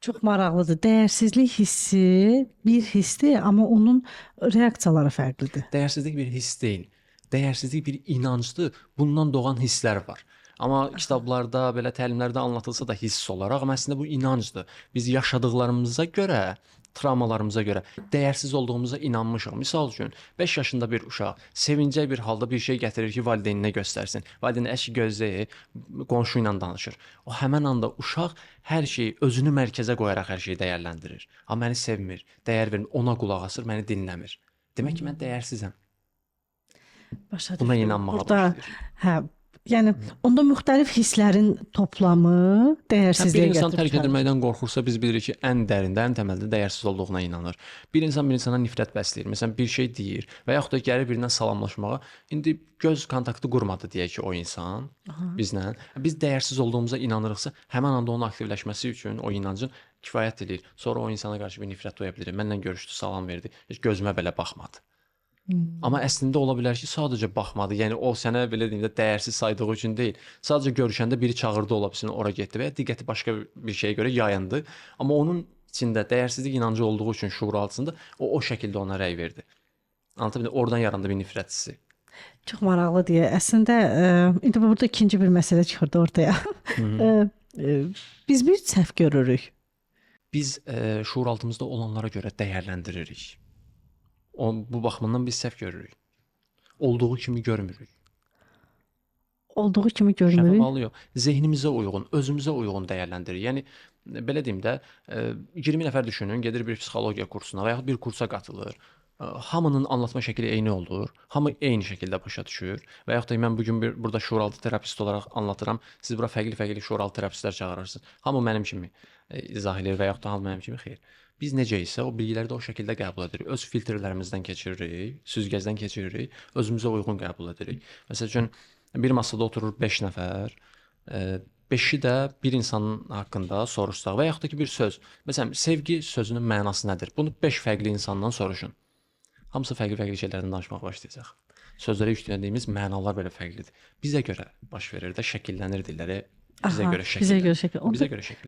Çox maraqlıdır. Dəyərsizlik hissi bir hissdir, amma onun reaksiyaları fərqlidir. Dəyərsizlik bir hiss deyil. Dəyərsizlik bir inancdır. Bundan doğan hisslər var. Amma kitablarda, belə təlimlərdə anlatılsa da hiss olaraq, amma əslində bu inancdır. Biz yaşadıklarımıza görə, travmalarımıza görə dəyərsiz olduğumuza inanmışıq. Misal üçün, 5 yaşında bir uşaq sevincək bir halda bir şey gətirir ki, valideyninə göstərsin. Valideyn əşi gözləyir, qonşu ilə danışır. O həmin anda uşaq hər şeyi özünü mərkəzə qoyaraq hər şeyi dəyərləndirir. Amma məni sevmir, dəyər vermir, ona qulaq asır, məni dinləmir. Demək ki, mən dəyərsizəm. Başa Buna düşdüm. inanmağa Burada, başlayır. hə, yəni onda müxtəlif hisslərin toplamı Bir dəyərsizliyə insan gətirib tərk çıxarır. edilməkdən qorxursa, biz bilirik ki, ən dərində, ən təməldə dəyərsiz olduğuna inanır. Bir insan bir insana nifrət bəsləyir. Məsələn, bir şey deyir və yaxud da gəlir birindən salamlaşmağa, indi göz kontaktı qurmadı deyək ki, o insan bizlə. Biz dəyərsiz olduğumuza inanırıqsa, həmin anda onun aktivləşməsi üçün o inancın kifayət edir. Sonra o insana qarşı bir nifrət duya bilir. Mənlə görüşdü, salam verdi, heç gözümə belə baxmadı. Amma əslində ola bilər ki, sadəcə baxmadı. Yəni o sənə belə deyim də dəyərsiz saydığı üçün deyil. Sadəcə görüşəndə biri çağırdı ola bilsin, ora getdi və ya diqqəti başqa bir şeyə görə yayındı. Amma onun içində dəyərsizlik inancı olduğu üçün şuur altında o şəkildə ona rəy verdi. Anladın mı? Oradan yarandı bir nifrət hissi. Çox maraqlı deyə. Əslində indi burada ikinci bir məsələ çıxırdı ortaya. Biz bir səhv görürük. Biz şuur altımızda olanlara görə dəyərləndiririk. Bu baxımdan biz səhv görürük. Olduğu kimi görmürük. Olduğu kimi görmürük. Şəffaf alıyor. Zehnimizə uyğun, özümüzə uyğun dəyərləndiririk. Yəni belə deyim də, 20 nəfər düşünün, gedir bir psixologiya kursuna və yaxud bir kursa qatılır. Hamının anlatma şəkli eyni olur. Hamı eyni şəkildə başa düşür. Və yaxud da mən bu gün burada şuuraltı terapist olaraq anlatıram. Siz bura fərqli-fərqli şuuraltı terapistlər çağırırsınız. Hamı mənim kimi izah edir və yaxud da hamı mənim kimi xeyr. Biz necə isə o bilgiləri də o şəkildə qəbul edirik. Öz filtrlərimizdən keçiririk, süzgəcdən keçiririk, özümüzə uyğun qəbul edirik. Məsəl üçün bir masada oturur 5 nəfər, 5-i də bir insanın haqqında soruşsaq və yaxud da ki bir söz. Məsələn, sevgi sözünün mənası nədir? Bunu 5 fərqli insandan soruşun. Hamısı fərqli-fərqli şeylərdən danışmağa başlayacaq. Sözlərə yüklədiyimiz mənalar belə fərqlidir. Bizə görə baş verir də, şəkillənir dilləri. Bizə görə şəkillənir. Bizə görə şəkil. Bizə görə şəkil.